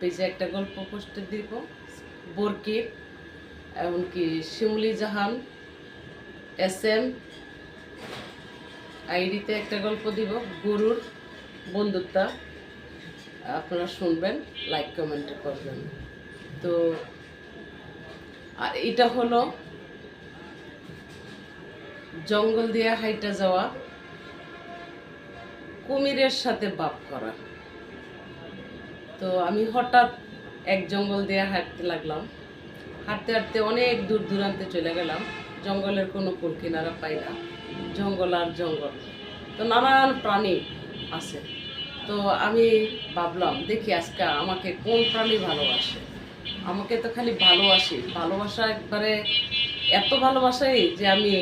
পেজে একটা গল্প পোস্ট দিব। বরকির, এমনকি শিমুলি জাহান SM আইডিতে একটা গল্প দিব, গরুর বন্ধুত্বা। আপনারা শুনবেন, লাইক কমেন্ট করবেন। তো আর এটা হলো জঙ্গল দিয়ে হাইটা যাওয়া, কুমিরের সাথে বাপ করা। তো আমি হঠাৎ এক জঙ্গল দিয়ে হাঁটতে লাগলাম। হাঁটতে হাঁটতে অনেক দূর দূরান্তে চলে গেলাম। জঙ্গলের কোনো কুল কিনারা পাই না, জঙ্গল আর জঙ্গল। তো নানান প্রাণী আছে। তো আমি ভাবলাম দেখি আজকে আমাকে কোন প্রাণী ভালোবাসে। আমাকে তো খালি ভালোবাসা একবারে এত ভালোবাসাই যে আমি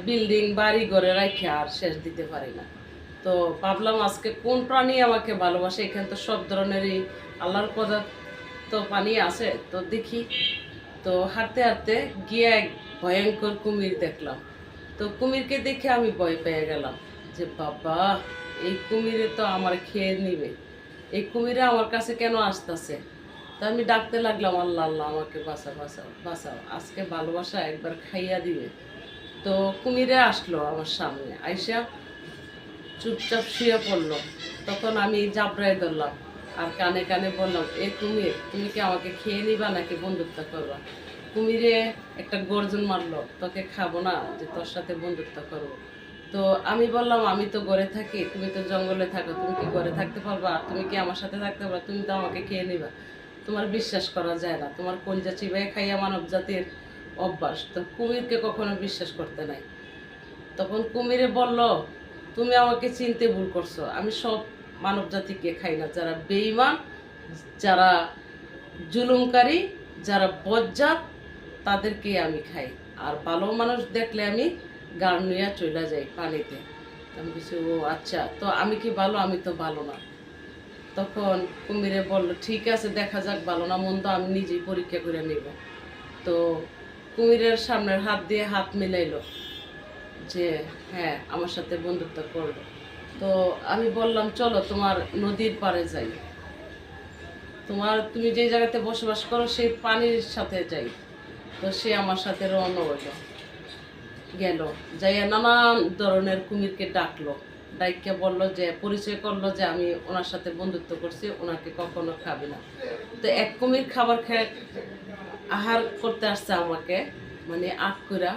বিল্ডিং বাড়ি ঘরে রাখে আর শেষ দিতে পারি না। তো ভাবলাম আজকে কোন প্রাণী আমাকে ভালোবাসে। এখানে তো সব ধরনেরই আল্লাহর পদার্থ পানি আছে। তো দেখি। তো হাঁটতে হাঁটতে গিয়ে এক ভয়ঙ্কর কুমির দেখলাম। তো কুমিরকে দেখে আমি ভয় পেয়ে গেলাম যে বাবা, এই কুমিরে তো আমার খেয়ে নিবে, এই কুমিরে আমার কাছে কেন আসতেছে। তো আমি ডাকতে লাগলাম, আল্লাহ আল্লাহ, আমাকে বাঁচাও বাঁচাও বাঁচাও, আজকে ভালোবাসা একবার খাইয়া দিবে। তো কুমিরে আসলো আমার সামনে, আইসা চুপচাপ শুয়ে পড়লো। তখন আমি জাবড়ায় ধরলাম আর কানে কানে বললাম, এ কুমির, তুমি কি আমাকে খেয়ে নিবা নাকি বন্ধুত্ব করবা। কুমিরে একটা গর্জন মারলো, তোকে খাবো না, যে তোর সাথে বন্ধুত্ব করবো। তো আমি বললাম, আমি তো ঘরে থাকি, তুমি তো জঙ্গলে থাকো, তুমি কি ঘরে থাকতে পারবা, তুমি কি আমার সাথে থাকতে পারবা, তুমি তো আমাকে খেয়ে নিবা। তোমার বিশ্বাস করা যায় না, তোমার কলজা চিবাই খাইয়া মানব জাতির অভ্যাস, তো কুমিরকে কখনো বিশ্বাস করতে নাই। তখন কুমিরে বলল, তুমি আমাকে চিনতে ভুল করছো, আমি সব মানব জাতিকে খাই না, যারা বেঈমান, যারা জুলুমকারী, যারা বজ্জাত, তাদেরকেই আমি খাই। আর ভালো মানুষ দেখলে আমি গান নিয়ে চলে যাই পানিতে। আমি কিছু, ও আচ্ছা, তো আমি কি ভালো, আমি তো ভালো না। তখন কুমিরে বলল, ঠিক আছে, দেখা যাক ভালো না মন্দ, আমি নিজেই পরীক্ষা করে নিব। তো কুমিরের সামনের হাত দিয়ে হাত মিলাইলো যে হ্যাঁ আমার সাথে বন্ধুত্ব করলো। তো আমি বললাম, চলো তোমার নদীর পাড়ে যাই, তুমি যে জায়গাতে বসবাস করো সেই পানির সাথে যাই। তো সে আমার সাথে রওনা হইলো, গেল, যাইয়া নানান ধরনের কুমিরকে ডাকলো, ডাইকে বললো যে, পরিচয় করলো যে আমি ওনার সাথে বন্ধুত্ব করছি, ওনাকে কখনো খাবে না। তো এক কুমির খাবার খেয়ে আহার করতে আসছে আমাকে, মানে আখ কইরা।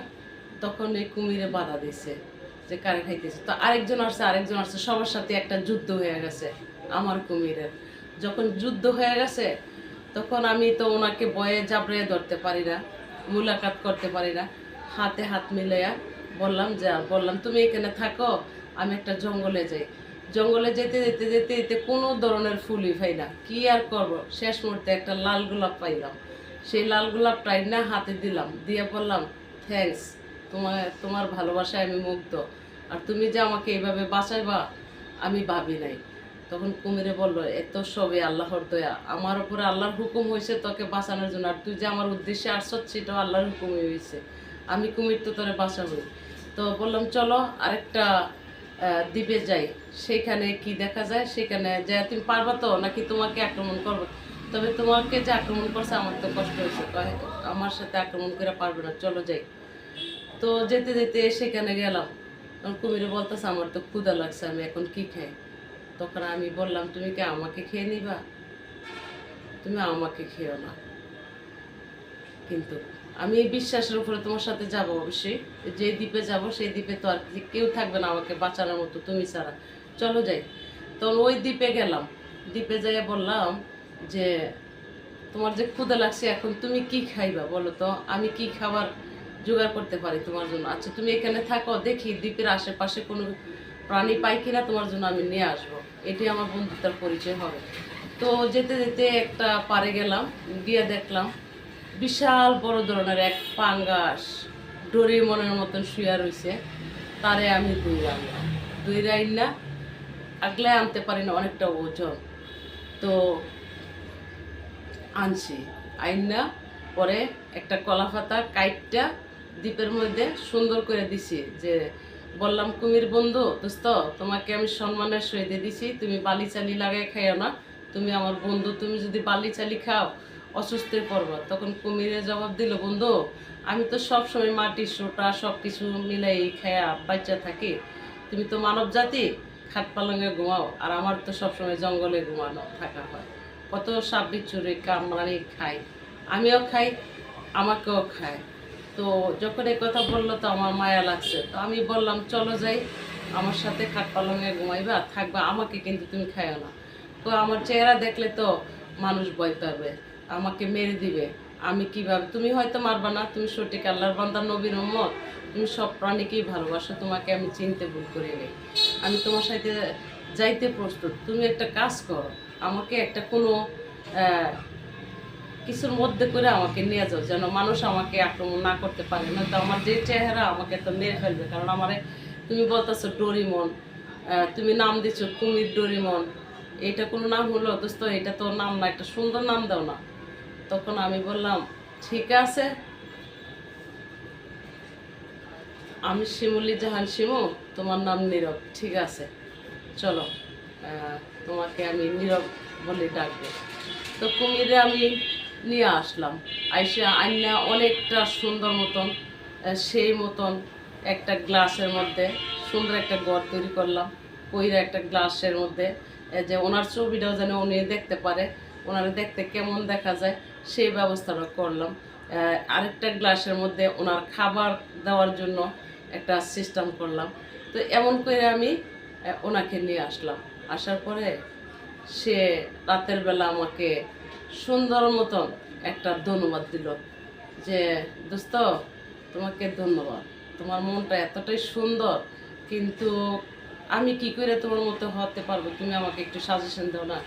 তখন এই কুমিরে বাধা দিছে যে কারে খাইতেছে। তো আরেকজন আসছে, সবার সাথে একটা যুদ্ধ হয়ে গেছে আমার কুমিরের। যখন যুদ্ধ হয়ে গেছে তখন আমি তো ওনাকে ভয়ে জাবড়িয়ে ধরতে পারি না, মুলাকাত করতে পারি না। হাতে হাত মিলাইয়া বললাম তুমি এখানে থাকো, আমি একটা জঙ্গলে যাই। জঙ্গলে যেতে যেতে যেতে যেতে কোনো ধরনের ফুলই পাই না, কি আর করব। শেষ মুহূর্তে একটা লাল গোলাপ পাইলাম, সেই লাল গোলাপটাই না হাতে দিলাম, দিয়ে বললাম, থ্যাঙ্কস, তোমার ভালোবাসায় আমি মুগ্ধ, আর তুমি যে আমাকে এইভাবে বাঁচাইবা আমি ভাবি নাই। তখন কুমিরে বলল, এত সবে আল্লাহর দয়া, আমার উপরে আল্লাহর হুকুম হয়েছে তোকে বাঁচানোর জন্য, আর তুই যে আমার উদ্দেশ্যে আসছ সেটাও আল্লাহর হুকুমই হয়েছে, আমি কুমির তো তোরে বাঁচাবই। তো বললাম, চলো আরেকটা দ্বীপে যাই, সেখানে কি দেখা যায়, সেখানে যে তুমি পারবা তো নাকি তোমাকে আক্রমণ করবো। তবে তোমাকে যে আক্রমণ করছে আমার তো কষ্ট হয়েছে, আমার সাথে আক্রমণ করে পারবে না, চলো যাই। তো যেতে যেতে সেখানে গেলাম। তখন কুমিরে বলতেছে, আমার তো ক্ষুধা লাগছে, আমি এখন কি খাই। তখন আমি বললাম, তুমি কি আমাকে খেয়ে নিবা, তুমি আমাকে খেও না, কিন্তু আমি এই বিশ্বাসের উপরে তোমার সাথে যাব। অবশ্যই যে দ্বীপে যাব সেই দ্বীপে তো আর কেউ থাকবে না আমাকে বাঁচানোর মতো তুমি ছাড়া, চলো যাই। তখন ওই দ্বীপে গেলাম, দ্বীপে যাইয়া বললাম যে তোমার যে ক্ষুধা লাগছে, এখন তুমি কি খাইবা বলো তো, আমি কি খাবার জোগাড় করতে পারি তোমার জন্য। আচ্ছা তুমি এখানে থাকো, দেখি দ্বীপের আশেপাশে কোনো প্রাণী পাই কিনা, তোমার জন্য আমি নিয়ে আসবো, এটি আমার বন্ধুত্বের পরিচয় হবে। তো যেতে যেতে একটা পাড়ে গেলাম, গিয়ে দেখলাম বিশাল বড় ধরনের এক পাঙ্গাস ডোরেমনের মতন শুয়া রয়েছে। তারে আমি দুই না আগলে আনতে পারি না, অনেকটা ওজন। তো আনছি, আইনা পরে একটা কলা পাতা কাইটটা দ্বীপের মধ্যে সুন্দর করে দিছি, যে বললাম, কুমির বন্ধু দোস্ত, তোমাকে আমি সম্মানের সহিত দিছি, তুমি বালি চালি লাগাই খাইও না, তুমি আমার বন্ধু, তুমি যদি বালি চালি খাও অসুস্থই পড়বা। তখন কুমিরে জবাব দিল, বন্ধু আমি তো সবসময় মাটি সোটা সব কিছু মিলাই খায়া বাচ্চা থাকি, তুমি তো মানব জাতি, খাট পালঙ্গে ঘুমাও, আর আমার তো সবসময় জঙ্গলে ঘুমানো থাকা হয়, কত সাপ বিচ্ছুরি কামড়ানি খাই, আমিও খাই, আমাকেও খায়। তো যখন এই কথা বললো তো আমার মায়া লাগছে, তো আমি বললাম চলো যাই, আমার সাথে খাট পালঙ্গে ঘুমাইবা থাকবা, আমাকে কিন্তু তুমি খাইও না। তো আমার চেহারা দেখলে তো মানুষ ভয় পাবে, আমাকে মেরে দিবে, আমি কিভাবে, তুমি হয়তো মারবা না, তুমি সঠিক আল্লাহর বান্দা নবীর উম্মত, তুমি সব প্রাণীকেই ভালোবাসো, তোমাকে আমি চিনতে ভুল করি নেই, আমি তোমার সাথে যাইতে প্রস্তুত, তুমি একটা কাজ করো, আমাকে একটা কোনো কিছুর মধ্যে করে আমাকে নিয়ে যাও, যেন মানুষ আমাকে আক্রমণ না করতে পারে, না তো আমার যে চেহারা আমাকে তো মেরে ফেলবে, কারণ আমারে তুমি বলতেছো ডোরিমন, তুমি নাম দিচ্ছ কুমির ডোরিমন, এটা কোনো নাম হলো দোস্ত? এটা তো নাম না, একটা সুন্দর নাম দাও না। তখন আমি বললাম ঠিক আছে, আমি শিমুলি জাহান শিমু, তোমার নাম নীরব, ঠিক আছে চলো, তোমাকে আমি নীরব বলে ডাকবো। তো কুমিরে আমি নিয়ে আসলাম, আইসা আইনা অনেকটা সুন্দর মতন সেই মতন একটা গ্লাসের মধ্যে সুন্দর একটা ঘর তৈরি করলাম, কইরা একটা গ্লাসের মধ্যে যে ওনার ছবিটাও যেন উনি দেখতে পারে, ওনারা দেখতে কেমন দেখা যায় সেই ব্যবস্থাটা করলাম। আরেকটা গ্লাসের মধ্যে ওনার খাবার দেওয়ার জন্য একটা সিস্টেম করলাম। তো এমন করে আমি ওনাকে নিয়ে আসলাম, আসার পরে সে রাতের বেলা আমাকে সুন্দর মতন একটা ধন্যবাদ দিল, যে দোস্ত তোমাকে ধন্যবাদ, তোমার মনটা এতটাই সুন্দর, কিন্তু আমি কি করে তোমার মতো হতে পারবো, তুমি আমাকে একটু সাজেশন দাও না।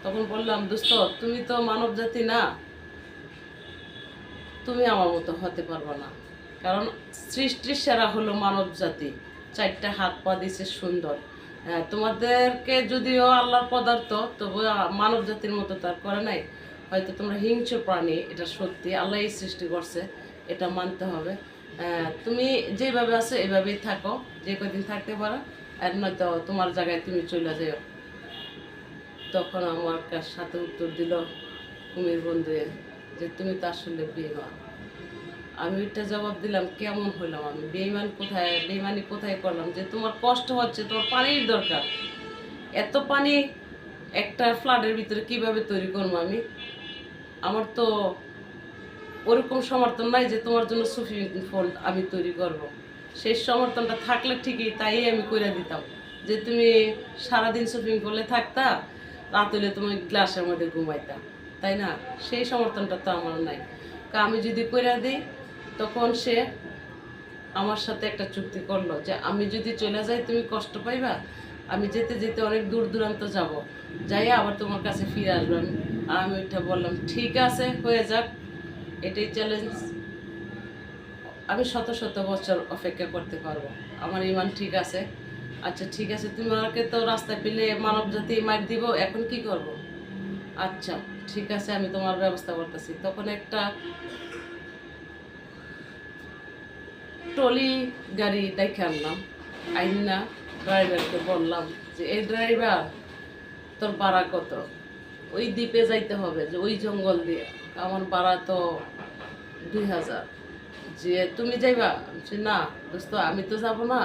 তখন বললাম দোস্ত তুমি তো মানব জাতি না, তুমি আমার মতো হতে পারবে না, কারণ সৃষ্টির সেরা হলো মানব জাতি, চারটা হাত পা দিছে সুন্দর, তোমাদেরকে যদিও আল্লাহর পদার্থ, তবু মানব জাতির মতো তার করে নাই, হয়তো তোমরা হিংস্র প্রাণী, এটা সত্যি আল্লাহই সৃষ্টি করছে, এটা মানতে হবে। তুমি যেভাবে আছো এভাবেই থাকো, যে কদিন থাকতে পারো, আর নয়তো তোমার জায়গায় তুমি চলে যাও। তখন আমার সাথে উত্তর দিল কুমির বন্ধু যে তুমি তো আসলে বেঈমান। আমি ওইটা জবাব দিলাম কেমন হইলাম, আমি বেঈমান কোথায়, বেঈমানি কোথায় করলাম, যে তোমার কষ্ট হচ্ছে, তোমার পানির দরকার, এত পানি একটা ফ্লাডের ভিতরে কিভাবে তৈরি করবো আমি, আমার তো ওরকম সমর্থন নাই যে তোমার জন্য সুইমিং পুল আমি তৈরি করব। সেই সমর্থনটা থাকলে ঠিকই তাই আমি করে দিতাম, যে তুমি সারাদিন সুইমিং পুলে থাকতা, রাত হলে তুমি গ্লাসের মধ্যে ঘুমাইতা, তাই না? সেই সমর্থনটা তো আমার নাই। আমি যদি করে দিই, তখন সে আমার সাথে একটা চুক্তি করলো যে আমি যদি চলে যাই তুমি কষ্ট পাইবা, আমি যেতে যেতে অনেক দূর দূরান্ত যাব, যাই আবার তোমার কাছে ফিরে আসবো। আমি ওইটা বললাম ঠিক আছে হয়ে যাক, এটাই চ্যালেঞ্জ, আমি শত শত বছর অপেক্ষা করতে পারবো, আমার ইমান ঠিক আছে। আচ্ছা ঠিক আছে, তুমি আমাকে তো রাস্তায় পেলে মানব জাতি মার দিব, এখন কি করব? আচ্ছা ঠিক আছে, আমি তোমার ব্যবস্থা করতেছি। তখন একটা ট্রলি গাড়ি দেখে আনলাম, আইনা ড্রাইভারকে বললাম যে এই ড্রাইভার তোর ভাড়া কত, ওই দ্বীপে যাইতে হবে, যে ওই জঙ্গল দিয়ে, আমার ভাড়া তো 2000। যে তুমি যাইবা? যে না দোস্ত আমি তো যাব না,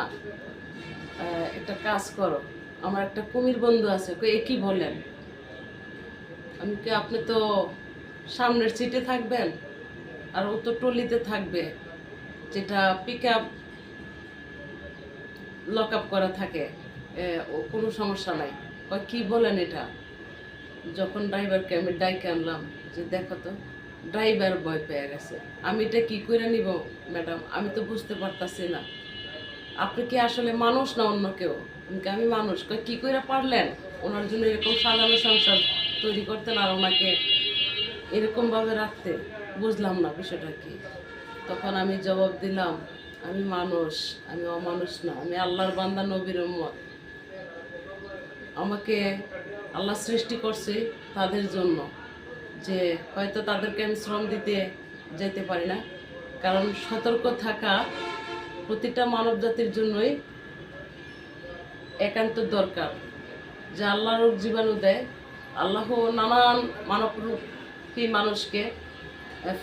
একটা কাজ করো, আমার একটা কুমির বন্ধু আছে। এ কি বলেন? আমি কি, আপনি তো সামনের সিটে থাকবেন আর ও তো ট্রলিতে থাকবে, যেটা পিক আপ লক আপ করা থাকে, ও কোনো সমস্যা নাই। কি বলেন এটা? যখন ড্রাইভারকে আমি ডাইকে আনলাম যে দেখো তো, ড্রাইভার ভয় পেয়ে গেছে, আমি এটা কি করে নিব ম্যাডাম, আমি তো বুঝতে পারতাছি না, আপনি কি আসলে মানুষ না অন্য কেউ? আমি মানুষ। কি করে পারলেন ওনার জন্য এরকম সাজানো সংসার তৈরি করতেন আর ওনাকে এরকমভাবে রাখতে? বুঝলাম না বিষয়টা কি। তখন আমি জবাব দিলাম আমি মানুষ, আমি অমানুষ না, আমি আল্লাহর বান্দা নবীর উম্মত, আমাকে আল্লাহ সৃষ্টি করছে তাদের জন্য, যে হয়তো তাদেরকে আমি শ্রম দিতে যেতে পারি না, কারণ সতর্ক থাকা প্রতিটা মানব জাতির জন্যই একান্ত দরকার। যে আল্লাহ রোগ জীবাণু দেয়, আল্লাহ নানান মানবরূপী মানুষকে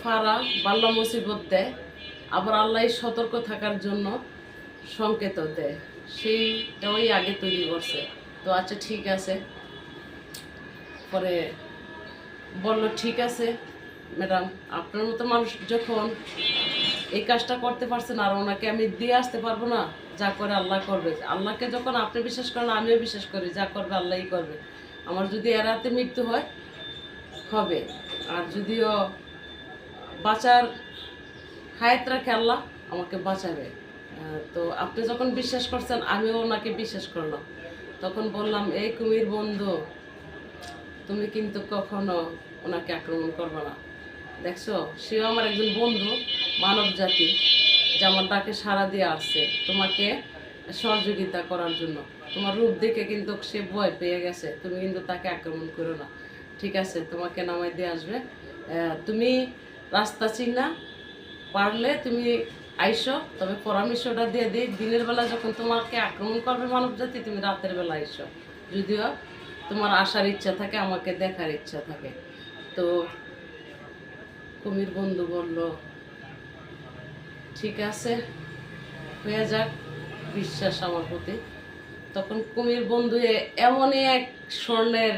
ফারা বাল্লা মুসিবত দেয়, আবার আল্লাহ সতর্ক থাকার জন্য সংকেত দেয়, সেইটাই আগে তৈরি করছে। তো আচ্ছা ঠিক আছে, পরে বলল ঠিক আছে ম্যাডাম, আপনার মতো মানুষ যখন এই কাজটা করতে পারছেন, আর ওনাকে আমি দিয়ে আসতে পারবো না, যা করে আল্লাহ করবে। আল্লাহকে যখন আপনি বিশ্বাস করেন, আমিও বিশ্বাস করি যা করবে আল্লাহই করবে। আমার যদি এর হাতে মৃত্যু হয় হবে, আর যদিও বাঁচার হায়াত রাখে আল্লাহ, আমাকে বাঁচাবে। তো আপনি যখন বিশ্বাস করছেন, আমিও ওনাকে বিশ্বাস করলাম। তখন বললাম, এই কুমির বন্ধু, তুমি কিন্তু কখনো ওনাকে আক্রমণ করবে না। দেখছো, সেও আমার একজন বন্ধু, মানব জাতি, যে আমার ডাকে সাড়া দিয়ে আসছে তোমাকে সহযোগিতা করার জন্য। তোমার রূপ দেখে কিন্তু সে ভয় পেয়ে গেছে, তুমি কিন্তু তাকে আক্রমণ করো না, ঠিক আছে? তোমাকে নামাই দিয়ে আসবে। তুমি রাস্তা চিনা পারলে তুমি আইসো, তবে পরামর্শটা দিয়ে দিই, দিনের বেলা যখন তোমাকে আক্রমণ করবে মানব জাতি, তুমি রাতের বেলা আইসো, যদিও তোমার আসার ইচ্ছা থাকে, আমাকে দেখার ইচ্ছা থাকে। তো কুমির বন্ধু বলল, ঠিক আছে, হয়ে যাক, বিশ্বাস আমার প্রতি। তখন কুমির বন্ধু এমনই এক স্বর্ণের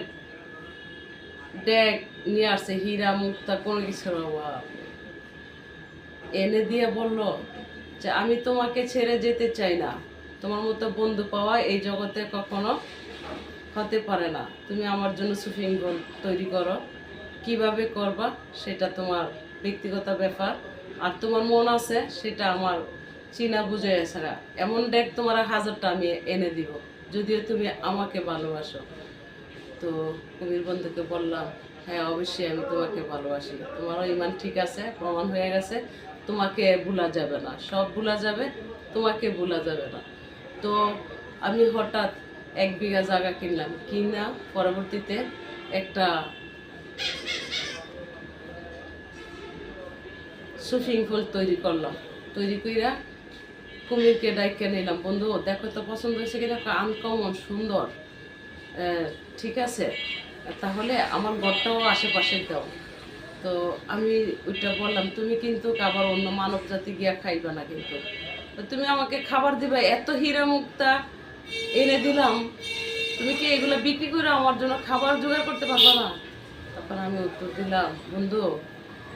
ড্যাগ নিয়ে আসছে, হীরা মুক্তা কোনো কিছুর অভাব এনে দিয়ে বলল যে, আমি তোমাকে ছেড়ে যেতে চাই না, তোমার মতো বন্ধু পাওয়া এই জগতে কখনো হতে পারে না। তুমি আমার জন্য সুফিং গোল তৈরি করো, কিভাবে করবা সেটা তোমার ব্যক্তিগত ব্যাপার, আর তোমার মন আছে সেটা আমার চিনা বুঝে এছাড়া এমন ডেক তোমার 1000টা আমি এনে দিব, যদিও তুমি আমাকে ভালোবাসো। তো কুমির বন্ধুকে বললাম, হ্যাঁ অবশ্যই আমি তোমাকে ভালোবাসি, তোমারও ইমান ঠিক আছে, প্রমাণ হয়ে গেছে, তোমাকে ভোলা যাবে না, সব ভোলা যাবে, তোমাকে ভোলা যাবে না। তো আমি হঠাৎ 1 বিঘা জায়গা কিনলাম, কিনা পরবর্তীতে একটা সুইমিং পুল তৈরি করলাম, তৈরি কইরা কুমিরকে ডাইকে নিলাম, বন্ধু দেখো তো পছন্দ হয়েছে কিনা, আনকমন সুন্দর, ঠিক আছে, তাহলে আমার ঘরটাও আশেপাশে দাও। তো আমি ওইটা বললাম, তুমি কিন্তু আবার অন্য মানব জাতি গিয়া খাইবা না, কিন্তু তুমি আমাকে খাবার দিবা, এত হীরা মুক্তা এনে দিলাম, তুমি কি এগুলো বিক্রি করে আমার জন্য খাবার জোগাড় করতে পারবা না? তখন আমি উত্তর দিলাম, বন্ধু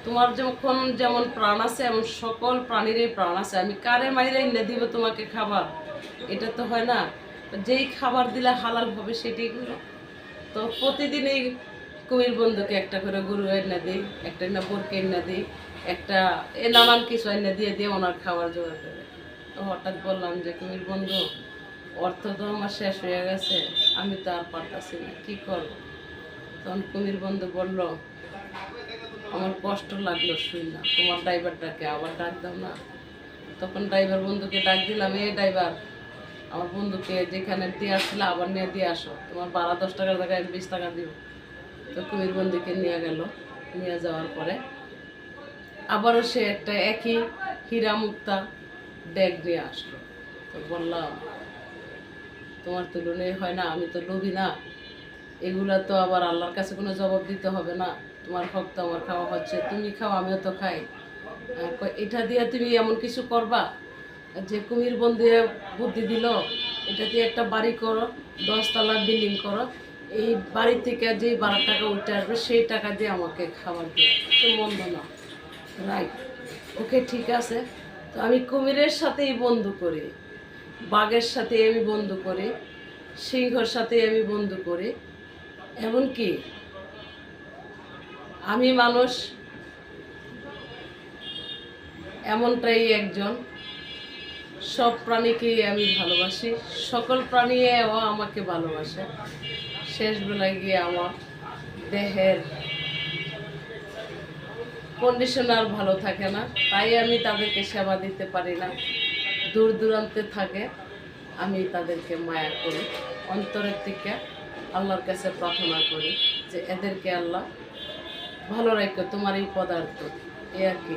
তোমার যখন যেমন প্রাণ আছে, এমন সকল প্রাণীরই প্রাণ আছে, আমি কারে মাইরে এনে দিব তোমাকে খাবার? এটা তো হয় না, যেই খাবার দিলে হালাল হবে সেটাই করো। তো প্রতিদিন এই কুমির বন্ধুকে একটা করে গরু এনে দিই, একটা না বরকে এনে দিই, একটা নানান কিছু এনে দিয়ে দিয়ে ওনার খাবার জোগাড় করে। তো হঠাৎ বললাম যে, কুমির বন্ধু, অর্থ তো আমার শেষ হয়ে গেছে, আমি তো আর পারতাছি না, কী করবো? তখন কুমির বন্ধু বলল, আমার কষ্ট লাগলো শুই না, তোমার ড্রাইভারটাকে আবার ডাক দাও না। তখন ড্রাইভার বন্ধুকে ডাক দিলাম, এই ড্রাইভার, আমার বন্ধুকে যেখানে দিয়ে আসলে আবার নিয়ে দিয়ে আসো, তোমার ভাড়া 10 টাকার জায়গায় 20 টাকা দিব। তো কুমির বন্ধুকে নিয়ে গেল, নিয়ে যাওয়ার পরে আবারও সে একটা একই হীরা মুক্তা ড্যাগ নিয়ে আসলো। তো বললাম, তোমার তুলনায় হয় না, আমি তো লোভী না, এগুলা তো আবার আল্লাহর কাছে কোনো জবাব দিতে হবে না, তোমার হক তো আমার খাওয়া হচ্ছে, তুমি খাও আমিও তো খাই, এটা দিয়ে তুমি এমন কিছু করবা যে কুমির বন্ধু বুদ্ধি দিল, এটা দিয়ে একটা বাড়ি করো, 10 তলা বিল্ডিং করো, এই বাড়ি থেকে যে 12 টাকা উঠে আসবে সেই টাকা দিয়ে আমাকে খাবার দিও, তো মন্দ না, রাইট, ওকে ঠিক আছে। তো আমি কুমিরের সাথেই বন্ধু করি, বাঘের সাথে আমি বন্ধু করি, সিংহর সাথে আমি বন্ধু করি, এমনকি আমি মানুষ এমনটাই একজন, সব প্রাণীকেই আমি ভালোবাসি, সকল প্রাণীও আমাকে ভালোবাসে। শেষ বেলায় গিয়ে আমার দেহের কন্ডিশন আর ভালো থাকে না, তাই আমি তাদেরকে সেবা দিতে পারি না, দূর দূরান্তে থাকে, আমি তাদেরকে মায়া করি, অন্তরের থেকে আল্লাহর কাছে প্রার্থনা করি যে এদেরকে আল্লাহ ভালো রাখো, তোমার এই পদার্থ, এ আর কি।